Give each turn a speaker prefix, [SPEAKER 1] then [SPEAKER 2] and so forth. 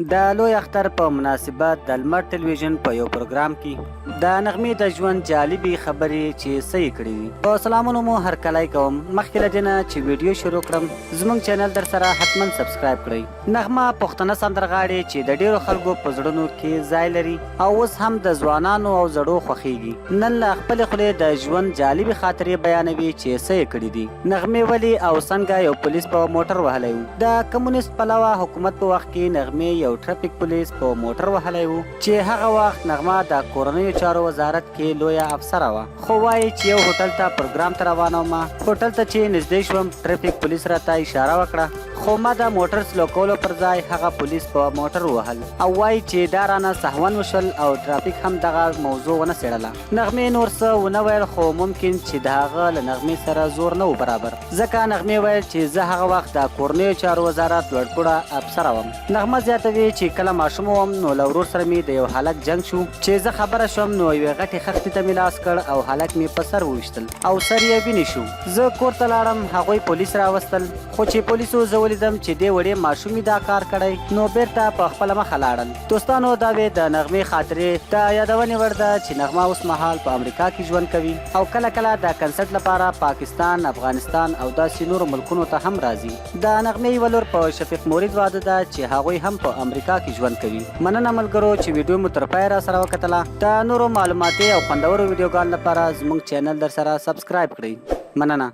[SPEAKER 1] د لوی اختر په مناسبت د لمر ټلویزیون په یو پروګرام کې د نغمې د ژوند جالبي خبرې چې صحیح کړې دي. په سلامونو مو هرکلی کوم. مخکې له دې نه چې ویډیو شروع کړم زموږ چینل در سره حتما سبسکرایب کړئ. نغمه پښتنه سندرغاړې چې د ډیرو خلکو په زړونو کې ځای لري او اوس هم د ځوانانو او زړو خوښیږي. نن له خپلې خولې د ژوند جالبي خاطرې بیانوي چې صحیح کړې دي. نغمې ولې او څنګه یو پولیس په موټر وهلی و. د کمونیست پلوه حکومت په وخت کې نغمې یو ټرافیک پولیس په موټر وهلی و چې هغه وخت نغمه د کورنیو چارو وزارت کې لویه افسره وه. خو وایي چې یو هوټل ته پروګرام ته روانه وم. هوټل ته چې نږدې شوم ټرافیک پولیس راته اشاره وکړه خو ما د موټر سلو کولو پر ځای هغه پولیس په موټر ووهل او وایي چې دا رانه سهون وشول او ټرافیک هم دغه موضوع ونه څېړله. نغمې نور څه ونه ویل خو ممکن چې د هغه له نغمې سره زور نه و برابر، ځکه نغمې ویل چې زه هغه وخت د کورنیو چارو وزارت لوړپوړه افسره وم. نغمه زیاتوي چې کله ماشوم وم نو له ورور سره مې د یو هلک جنګ شو چې زه خبره شوم نو یوې غټې خښتې ته مې لاس کړ او هلک مې په سر وویشتل او سر یې وینې شو. زه کور ته لاړم، هغوی پولیس راوستل خو چې پولیسو زه ولیدم چې دې وړې ماشومې دا کار کړی نو بیرته په خپله مخه لاړل. دوستانو دا وې د نغمې خاطرې د یادونې وړ ده چې نغمه اوس مهال په امریکا کې ژوند کوي او کله کله د کنسرت لپاره پاکستان، افغانستان او داسې نورو ملکونو ته هم راځي. د نغمې یوه لور په شفیق مورید واده ده چې هغوی هم په امریکا کې ژوند کوي. مننه ملګرو چې ویډیو مو تر پایه را سره وکتله. د نورو معلوماتي او خوندورو ویډیوګانو لپاره زموږ چینل در سره سبسکرایب کړئ. مننه.